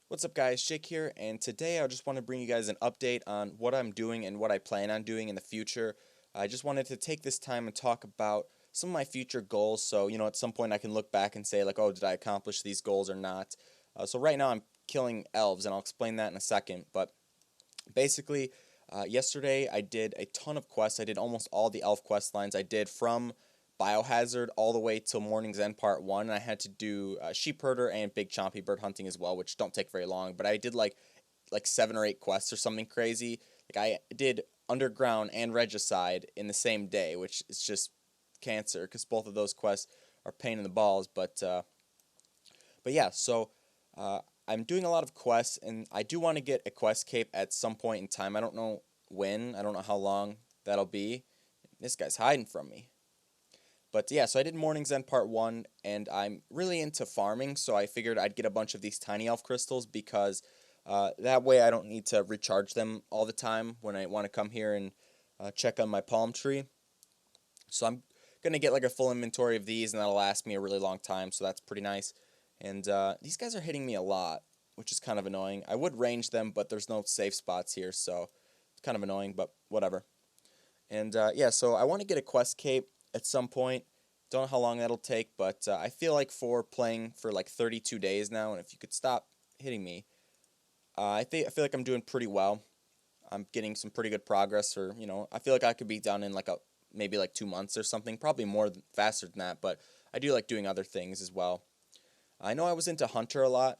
What's up guys, Jake here, and today I just want to bring you guys an update on what I'm doing and what I plan on doing in the future. I just wanted to take this time and talk about some of my future goals, so at some point I can look back and say like, oh, did I accomplish these goals or not? So right now I'm killing elves, and I'll explain that in a second, but basically, yesterday I did a ton of quests. I did almost all the elf quest lines. I did from Biohazard all the way till Morning's End Part 1, and I had to do Sheep Herder and Big Chompy Bird Hunting as well, which don't take very long, but I did like 7 or 8 quests or something crazy. Like I did Underground and Regicide in the same day, which is just cancer, because both of those quests are pain in the balls, but yeah, so uh, I'm doing a lot of quests, and I do want to get a quest cape at some point in time. I don't know when. I don't know how long that'll be. This guy's hiding from me. But yeah, so I did Morning's End Part 1, and I'm really into farming, so I figured I'd get a bunch of these tiny elf crystals because that way I don't need to recharge them all the time when I want to come here and check on my palm tree. So I'm going to get like a full inventory of these, and that'll last me a really long time, so that's pretty nice. And these guys are hitting me a lot, which is kind of annoying. I would range them, but there's no safe spots here, so it's kind of annoying, but whatever. And yeah, so I want to get a quest cape at some point. Don't know how long that'll take, but I feel like for playing for like 32 days now, and if you could stop hitting me, I feel like I'm doing pretty well. I'm getting some pretty good progress, or I feel like I could be done in like maybe like 2 months or something, probably more faster than that. But I do like doing other things as well. I know I was into Hunter a lot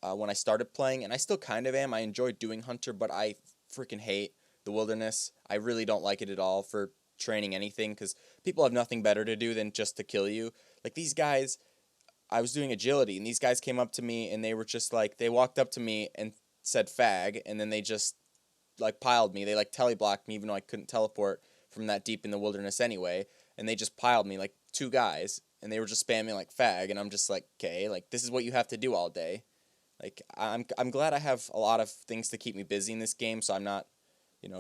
when I started playing, and I still kind of am. I enjoy doing Hunter, but I freaking hate the wilderness. I really don't like it at all for training anything, because people have nothing better to do than just to kill you. Like these guys, I was doing agility, and these guys came up to me, and they were just like, they walked up to me and said fag, and then they just like piled me. They like teleblocked me, even though I couldn't teleport from that deep in the wilderness anyway, and they just piled me like 2 guys, and they were just spamming like fag, and I'm just like, okay, like this is what you have to do all day. Like I'm glad I have a lot of things to keep me busy in this game, so I'm not,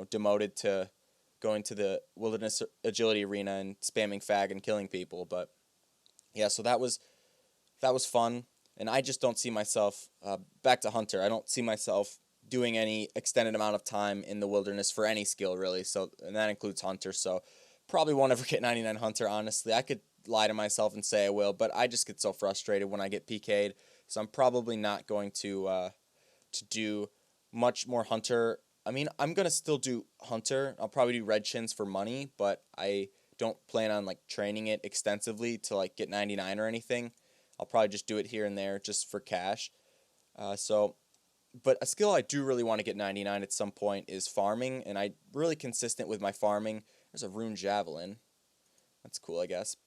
demoted to going to the wilderness agility arena and spamming fag and killing people. But yeah, so that was fun, and I just don't see myself back to Hunter. I don't see myself doing any extended amount of time in the wilderness for any skill really. So, and that includes Hunter. So probably won't ever get 99 Hunter. Honestly, I could lie to myself and say I will, but I just get so frustrated when I get PK'd. So I'm probably not going to do much more Hunter. I mean, I'm gonna still do Hunter. I'll probably do Red Chins for money, but I don't plan on like training it extensively to like get 99 or anything. I'll probably just do it here and there just for cash. So, but a skill I do really want to get 99 at some point is farming, and I'm really consistent with my farming. There's a rune javelin. That's cool, I guess.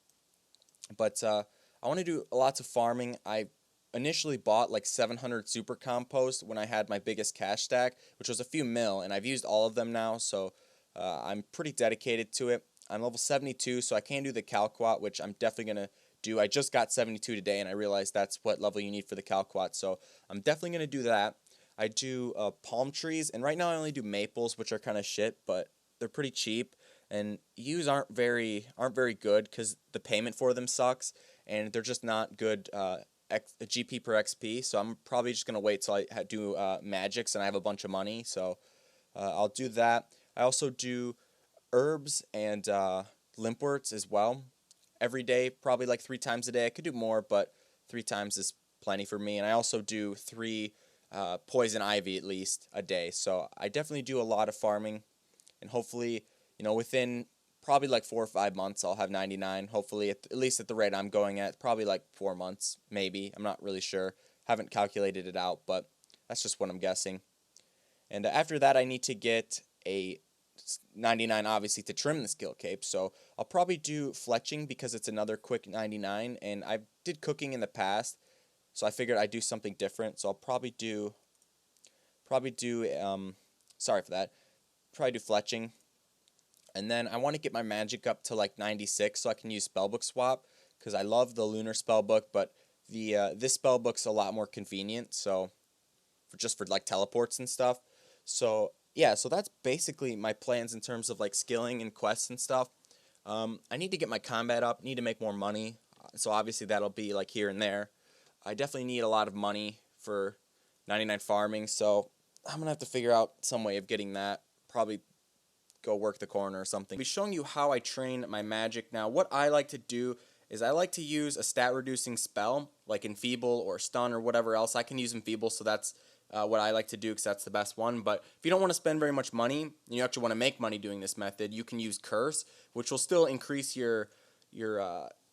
But I want to do lots of farming. I initially bought like 700 super compost when I had my biggest cash stack, which was a few mil, and I've used all of them now, so I'm pretty dedicated to it. I'm level 72, so I can do the Calquat, which I'm definitely going to do. I just got 72 today, and I realized that's what level you need for the Calquat, so I'm definitely going to do that. I do palm trees, and right now I only do maples, which are kind of shit, but they're pretty cheap, and U's aren't very good because the payment for them sucks, and they're just not good GP per XP. So I'm probably just gonna wait till I do magics and I have a bunch of money. So I'll do that. I also do herbs and limpworts as well every day, probably like 3 times a day. I could do more, but 3 times is plenty for me. And I also do 3 poison ivy at least a day. So I definitely do a lot of farming, and hopefully, within probably like 4 or 5 months, I'll have 99. Hopefully, at least at the rate I'm going at, probably like 4 months, maybe. I'm not really sure. Haven't calculated it out, but that's just what I'm guessing. And after that, I need to get a 99, obviously, to trim the skill cape. So I'll probably do fletching because it's another quick 99, and I did cooking in the past, so I figured I'd do something different. So I'll probably do sorry for that, probably do fletching. And then I want to get my magic up to like 96 so I can use spellbook swap, because I love the lunar spellbook, but the this spellbook's a lot more convenient, so just for like teleports and stuff. So yeah, so that's basically my plans in terms of like skilling and quests and stuff. I need to get my combat up, need to make more money, so obviously that'll be like here and there. I definitely need a lot of money for 99 farming, so I'm going to have to figure out some way of getting that. Probably go work the corner or something. I'll be showing you how I train my magic. Now, what I like to do is I like to use a stat reducing spell, like Enfeeble or Stun or whatever else. I can use Enfeeble, so that's what I like to do because that's the best one. But if you don't want to spend very much money, and you actually want to make money doing this method, you can use Curse, which will still increase your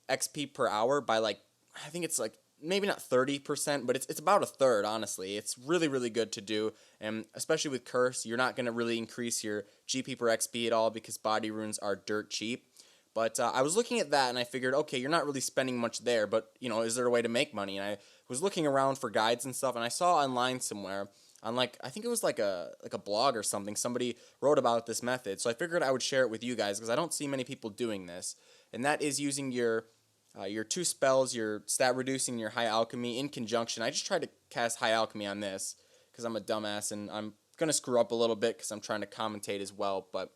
XP per hour by like, I think it's like maybe not 30%, but it's about a third, honestly. It's really, really good to do, and especially with Curse, you're not going to really increase your GP per XP at all because body runes are dirt cheap. But I was looking at that and I figured, okay, you're not really spending much there, but is there a way to make money? And I was looking around for guides and stuff, and I saw online somewhere on I think it was like a blog or something. Somebody wrote about this method, so I figured I would share it with you guys because I don't see many people doing this. And that is using your 2 spells, your stat reducing, your high alchemy in conjunction. I just tried to cast high alchemy on this because I'm a dumbass and I'm gonna screw up a little bit because I'm trying to commentate as well, but.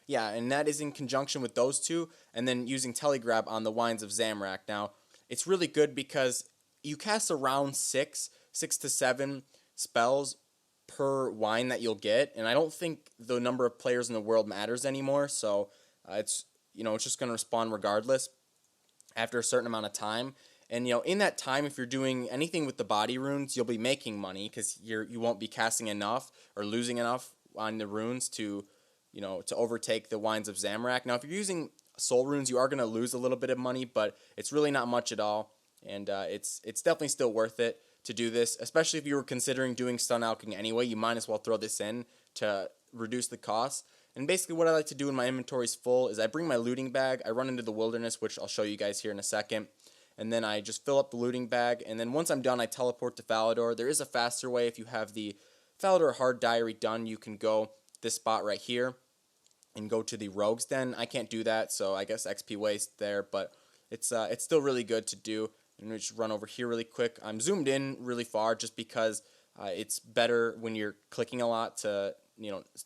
Yeah, and that is in conjunction with those two, and then using Telegrab on the Wines of Zamorak. Now, it's really good because you cast around 6 to 7 spells per wine that you'll get, and I don't think the number of players in the world matters anymore, so it's just going to respawn regardless after a certain amount of time. And in that time, if you're doing anything with the body runes, you'll be making money because you won't be casting enough or losing enough on the runes to overtake the Wines of Zamorak. Now, if you're using soul runes, you are going to lose a little bit of money, but it's really not much at all, and it's definitely still worth it to do this, especially if you were considering doing stun alchemy anyway. You might as well throw this in to reduce the cost. And basically what I like to do when my inventory is full is I bring my looting bag, I run into the wilderness, which I'll show you guys here in a second, and then I just fill up the looting bag, and then once I'm done, I teleport to Falador. There is a faster way. If you have the Falador Hard Diary done, you can go this spot right here and go to the Rogue's Den. I can't do that, so I guess XP waste there, but it's still really good to do. And we just run over here really quick. I'm zoomed in really far just because it's better when you're clicking a lot to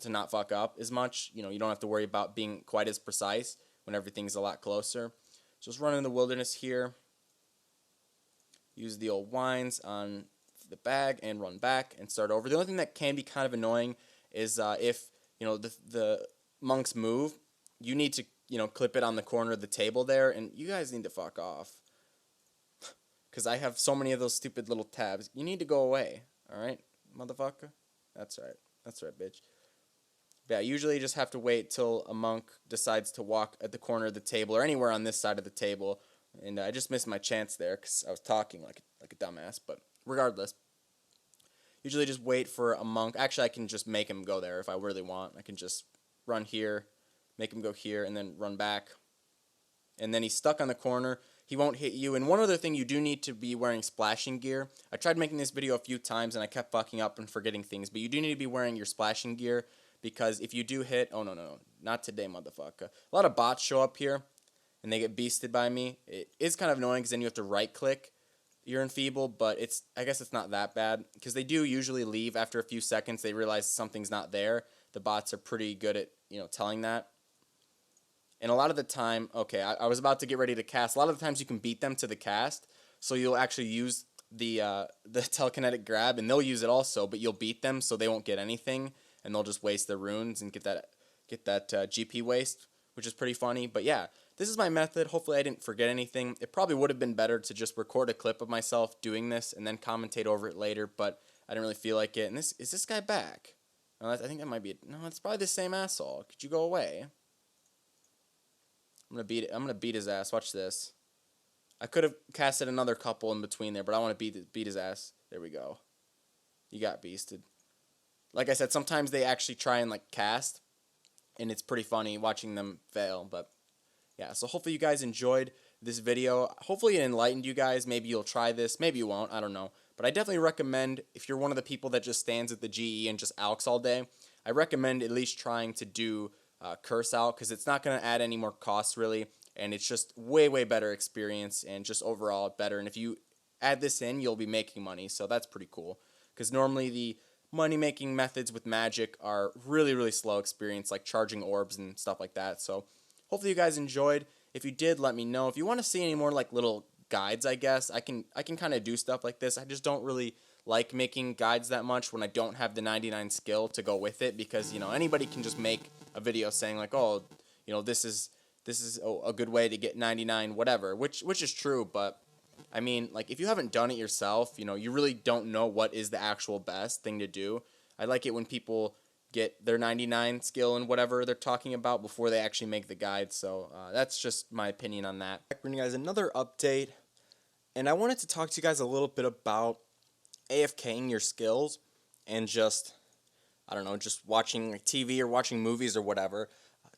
not fuck up as much. You don't have to worry about being quite as precise when everything's a lot closer. So just run in the wilderness here. Use the old wines on the bag and run back and start over. The only thing that can be kind of annoying is if the monks move, you need to clip it on the corner of the table there, and you guys need to fuck off because I have so many of those stupid little tabs. You need to go away, alright, motherfucker? That's right, bitch. But yeah, usually you just have to wait till a monk decides to walk at the corner of the table or anywhere on this side of the table, and I just missed my chance there because I was talking like a dumbass, but regardless. Usually just wait for a monk. Actually, I can just make him go there if I really want. I can just run here, make him go here, and then run back. And then he's stuck on the corner. He won't hit you. And one other thing, you do need to be wearing splashing gear. I tried making this video a few times, and I kept fucking up and forgetting things. But you do need to be wearing your splashing gear, because if you do hit... Oh, no. Not today, motherfucker. A lot of bots show up here, and they get beasted by me. It is kind of annoying, because then you have to right-click your Enfeeble, but I guess it's not that bad, because they do usually leave after a few seconds. They realize something's not there. The bots are pretty good at telling that. And a lot of the time, okay, I was about to get ready to cast. A lot of the times you can beat them to the cast, so you'll actually use the telekinetic grab, and they'll use it also, but you'll beat them, so they won't get anything, and they'll just waste their runes and get that GP waste, which is pretty funny. But yeah, this is my method. Hopefully I didn't forget anything. It probably would have been better to just record a clip of myself doing this and then commentate over it later, but I didn't really feel like it. And is this guy back? No, I think that might be... No, it's probably the same asshole. Could you go away? I'm gonna beat his ass. Watch this. I could have casted another couple in between there, but I want to beat his ass. There we go. You got beasted. Like I said, sometimes they actually try and cast, and it's pretty funny watching them fail. But yeah, so hopefully you guys enjoyed this video. Hopefully it enlightened you guys. Maybe you'll try this. Maybe you won't. I don't know. But I definitely recommend, if you're one of the people that just stands at the GE and just alks all day, I recommend at least trying to do Curse out, because it's not going to add any more costs really, and it's just way better experience and just overall better. And if you add this in, you'll be making money, so that's pretty cool, because normally the money making methods with magic are really slow experience, like charging orbs and stuff like that. So hopefully you guys enjoyed. If you did, let me know. If you want to see any more little guides, I guess I can kind of do stuff like this. I just don't really like making guides that much when I don't have the 99 skill to go with it, because anybody can just make a video saying like, oh, this is a good way to get 99 whatever, which is true, but I mean, like, if you haven't done it yourself, you really don't know what is the actual best thing to do. I like it when people get their 99 skill and whatever they're talking about before they actually make the guide. So that's just my opinion on that. Bringing you guys another update, and I wanted to talk to you guys a little bit about AFKing your skills and just, I don't know, just watching like TV or watching movies or whatever.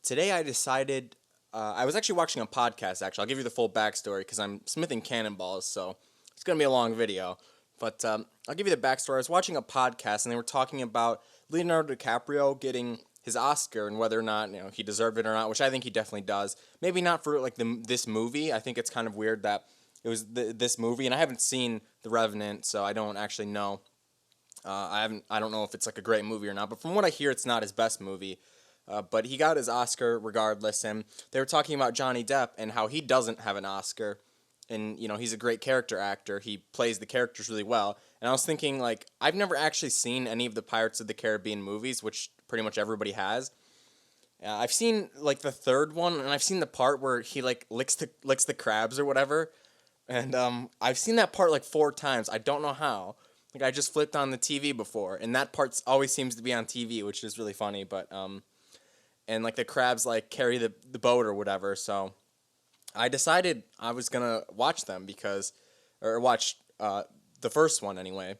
Today I decided, I was actually watching a podcast, actually. I'll give you the full backstory because I'm smithing cannonballs, so it's going to be a long video. But I'll give you the backstory. I was watching a podcast, and they were talking about Leonardo DiCaprio getting his Oscar and whether or not he deserved it or not, which I think he definitely does. Maybe not for like this movie. I think it's kind of weird that it was this movie, and I haven't seen The Revenant, so I don't actually know. I don't know if it's like a great movie or not, but from what I hear, it's not his best movie. But he got his Oscar regardless, and they were talking about Johnny Depp and how he doesn't have an Oscar. And, he's a great character actor. He plays the characters really well. And I was thinking, like, I've never actually seen any of the Pirates of the Caribbean movies, which pretty much everybody has. I've seen, like, the third one, and I've seen the part where he, like, licks the crabs or whatever. And I've seen that part, like, 4 times. I don't know how. Like, I just flipped on the TV before, and that part always seems to be on TV, which is really funny. But, and, like, the crabs, like, carry the boat or whatever, so I decided I was going to watch them watch the first one anyway,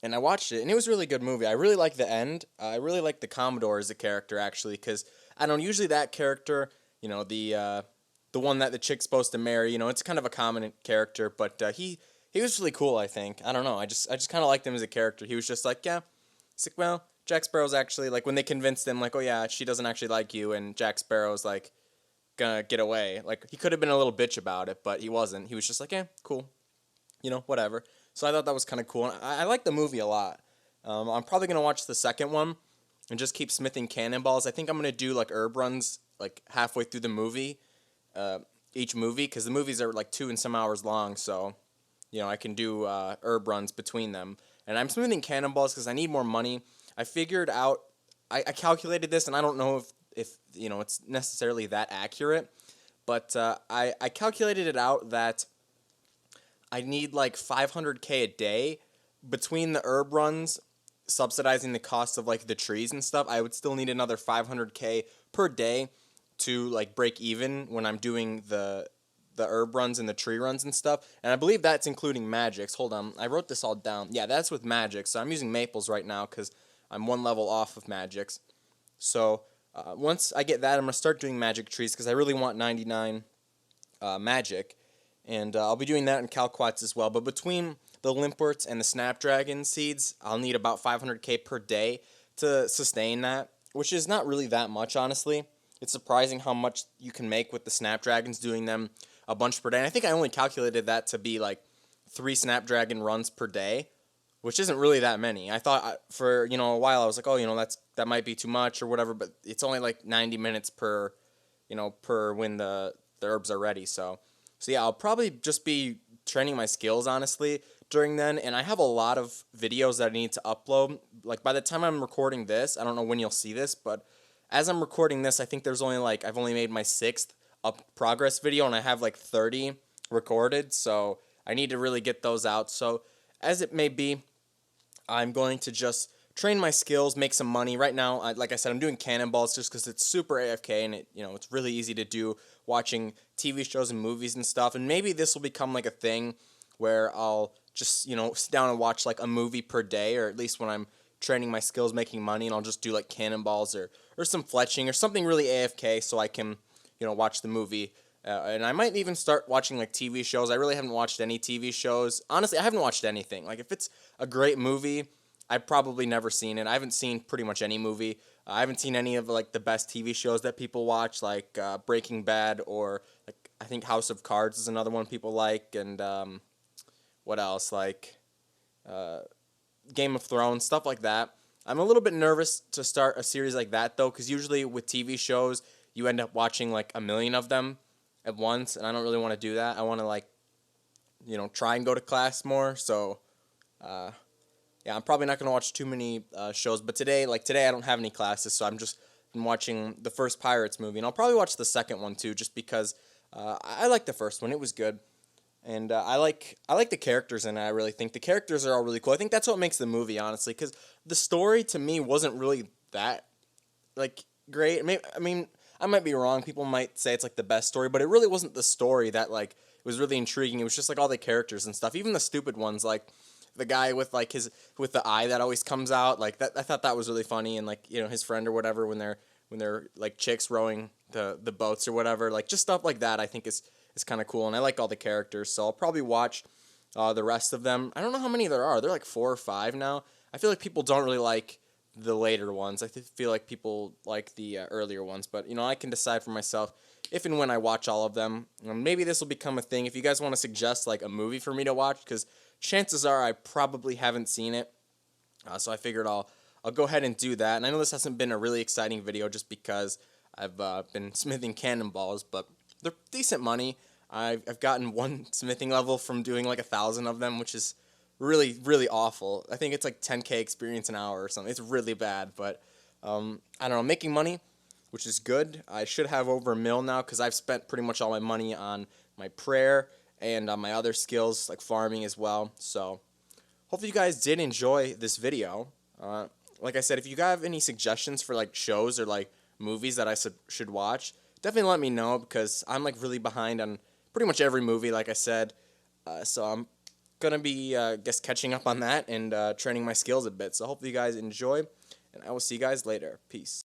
and I watched it, and it was a really good movie. I really like the end. I really like the Commodore as a character, actually, because I don't usually that character, the one that the chick's supposed to marry, it's kind of a common character, but he was really cool, I think. I don't know, I just kind of liked him as a character. He was just like, yeah, he's like, well, Jack Sparrow's actually, like, when they convinced him, like, oh yeah, she doesn't actually like you, and Jack Sparrow's like, gonna get away. Like, he could have been a little bitch about it, but he wasn't. He was just like, cool, whatever. So I thought that was kind of cool. And I like the movie a lot. I'm probably gonna watch the second one and just keep smithing cannonballs. I think I'm gonna do like herb runs like halfway through the movie, each movie, because the movies are like 2 and some hours long. So I can do herb runs between them. And I'm smithing cannonballs because I need more money. I figured out. I calculated this, and I don't know if it's necessarily that accurate, but I calculated it out that I need like 500K a day between the herb runs, subsidizing the cost of like the trees and stuff. I would still need another 500K per day to like break even when I'm doing the herb runs and the tree runs and stuff. And I believe that's including magics. Hold on, I wrote this all down. Yeah, that's with magics. So I'm using maples right now because I'm 1 level off of magics. So once I get that, I'm going to start doing magic trees because I really want 99 magic. And I'll be doing that in Calquats as well. But between the Limpworts and the Snapdragon seeds, I'll need about 500K per day to sustain that, which is not really that much, honestly. It's surprising how much you can make with the Snapdragons doing them a bunch per day. And I think I only calculated that to be like 3 Snapdragon runs per day, which isn't really that many. I thought for, a while I was like, oh, that might be too much or whatever, but it's only like 90 minutes per when the herbs are ready. So yeah, I'll probably just be training my skills, honestly, during then, and I have a lot of videos that I need to upload. Like, by the time I'm recording this, I don't know when you'll see this, but as I'm recording this, I think there's only like, I've only made my 6th progress video, and I have like 30 recorded, so I need to really get those out. So as it may be, I'm going to just train my skills, make some money. Right now, like I said, I'm doing cannonballs just because it's super AFK, and it's really easy to do watching TV shows and movies and stuff. And maybe this will become like a thing where I'll just, sit down and watch like a movie per day, or at least when I'm training my skills, making money, and I'll just do like cannonballs or some fletching or something really AFK so I can, watch the movie. And I might even start watching like TV shows. I really haven't watched any TV shows. Honestly, I haven't watched anything. Like, if it's a great movie, I've probably never seen it. I haven't seen pretty much any movie. I haven't seen any of like the best TV shows that people watch, like Breaking Bad, or like I think House of Cards is another one people like, and what else, like Game of Thrones, stuff like that. I'm a little bit nervous to start a series like that though, because usually with TV shows you end up watching like a million of them at once, and I don't really want to do that. I want to like try and go to class more. So yeah, I'm probably not gonna watch too many shows. But today, I don't have any classes, so I'm just been watching the first Pirates movie, and I'll probably watch the second one too, just because I like the first one. It was good. And I like the characters, and I really think the characters are all really cool. I think that's what makes the movie, honestly, because the story to me wasn't really that like great. I mean, I might be wrong. People might say it's like the best story, but it really wasn't the story that like was really intriguing. It was just like all the characters and stuff, even the stupid ones, like the guy with like his with the eye that always comes out. Like that, I thought that was really funny, and like his friend or whatever when they're like chicks rowing the boats or whatever, like just stuff like that. I think is kind of cool, and I like all the characters, so I'll probably watch the rest of them. I don't know how many there are. They're like 4 or 5 now. I feel like people don't really like the later ones. I feel like people like the earlier ones, but I can decide for myself if and when I watch all of them. Maybe this will become a thing. If you guys want to suggest like a movie for me to watch, because chances are I probably haven't seen it, so I figured I'll go ahead and do that. And I know this hasn't been a really exciting video just because I've been smithing cannonballs, but they're decent money. I've gotten one smithing level from doing like 1,000 of them, which is really, really awful. I think it's like 10K experience an hour or something. It's really bad, but I don't know, making money, which is good. I should have over $1 million now because I've spent pretty much all my money on my prayer and on my other skills like farming as well. So hopefully you guys did enjoy this video. Like I said, if you have any suggestions for like shows or like movies that I should watch, definitely let me know because I'm like really behind on pretty much every movie, like I said. So I'm gonna be guess catching up on that and training my skills a bit. So hopefully you guys enjoy, and I will see you guys later. Peace.